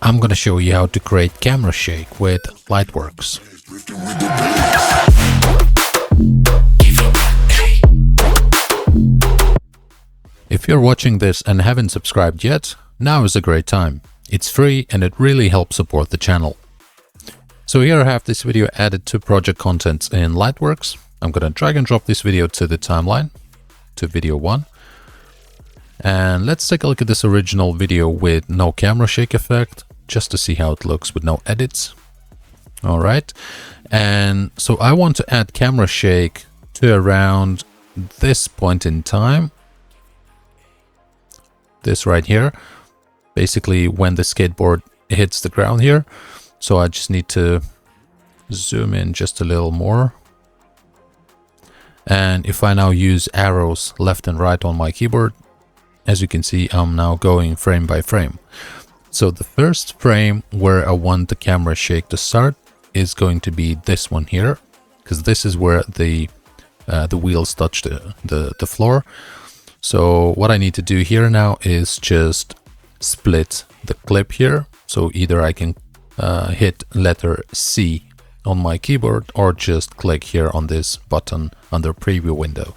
I'm gonna show you how to create camera shake with Lightworks. If you're watching this and haven't subscribed yet, now is a great time. It's free and it really helps support the channel. So here I have this video added to project contents in Lightworks. I'm gonna drag and drop this video to the timeline, to video 1. And let's take a look at this original video with no camera shake effect, just to see how it looks with no edits. All right. And so I want to add camera shake to around this point in time. This right here, basically when the skateboard hits the ground here. So I just need to zoom in just a little more. And if I now use arrows left and right on my keyboard, as you can see, I'm now going frame by frame. So the first frame where I want the camera shake to start is going to be this one here, because this is where the wheels touch the floor. So what I need to do here now is just split the clip here. So either I can hit letter C on my keyboard or just click here on this button under preview window.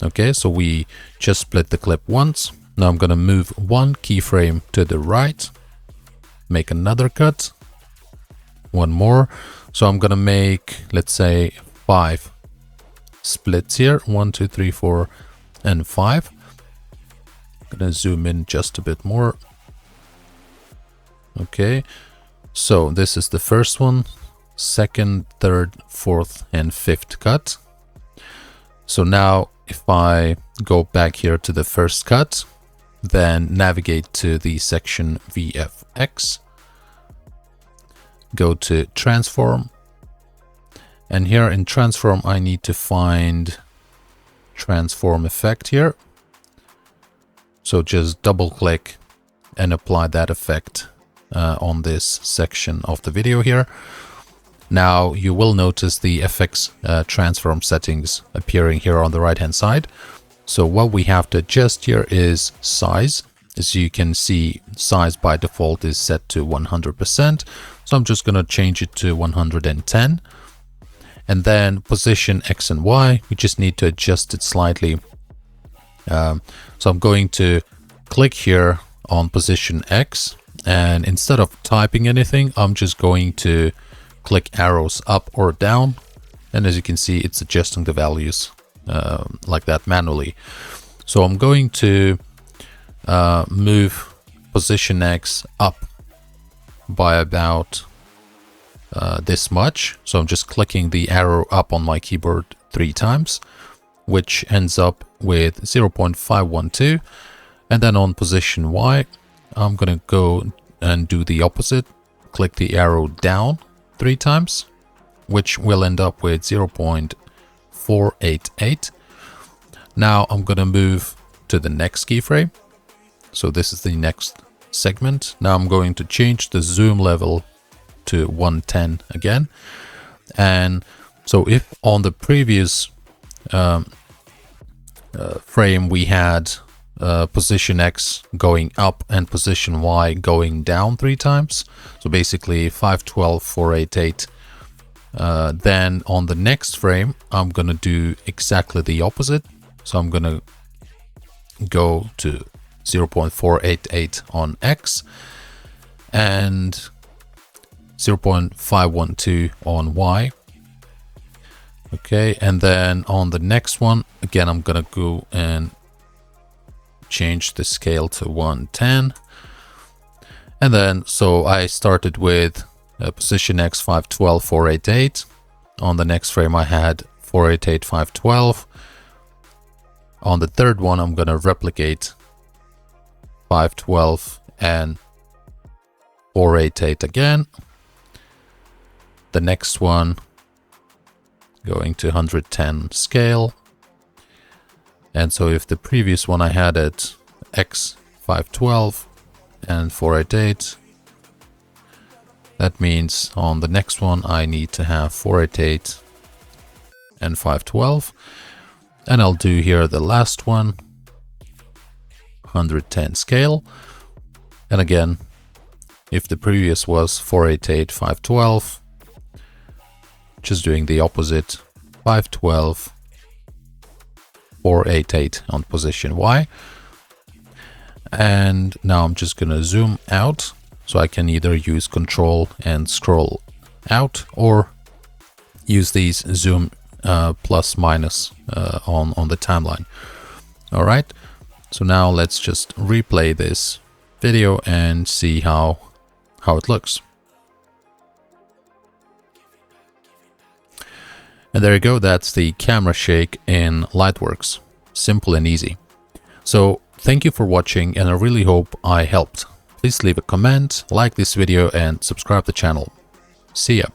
Okay, so we just split the clip once. Now I'm going to move one keyframe to the right, make another cut, one more. So I'm going to make, let's say, 5 splits here. 1, 2, 3, 4, and 5. I'm going to zoom in just a bit more. Okay, so this is the first one, second, third, fourth, and fifth cut. So now if I go back here to the first cut, then navigate to the section VFX, go to transform, and here in transform I need to find transform effect here. So just double click and apply that effect on this section of the video here. Now you will notice the FX transform settings appearing here on the right hand side. So what we have to adjust here is size. As you can see, size by default is set to 100%. So I'm just going to change it to 110. And then position X and Y, we just need to adjust it slightly. So I'm going to click here on position X, and instead of typing anything, I'm just going to click arrows up or down, and as you can see, it's adjusting the values like that manually. So I'm going to move position X up by about this much. So I'm just clicking the arrow up on my keyboard 3 times, which ends up with 0.512. And then on position Y, I'm going to go and do the opposite. Click the arrow down 3 times, which will end up with 0.488. Now I'm going to move to the next keyframe. So this is the next segment. Now I'm going to change the zoom level to 110 again. And so if on the previous frame we had position X going up and position Y going down 3 times, so basically 512, 488, then on the next frame I'm gonna do exactly the opposite. So I'm gonna go to 0.488 on X and 0.512 on Y. Okay, and then on the next one, again, I'm gonna go and change the scale to 110. And then, so I started with position X 512, 488. On the next frame, I had 488, 512. On the third one, I'm gonna replicate 512 and 488 again. The next one, going to 110 scale. And so if the previous one I had at X 512 and 488, that means on the next one I need to have 488 and 512. And I'll do here the last one, 110 scale. And again, If the previous was 488, 512, just doing the opposite, 512, 488 on position Y. And now I'm just gonna zoom out, so I can either use Control and scroll out, or use these zoom plus minus on the timeline. All right, so now let's just replay this video and see how it looks. And there you go, that's the camera shake in Lightworks. Simple and easy. So thank you for watching, and I really hope I helped. Please leave a comment, like this video, and subscribe to the channel. See ya.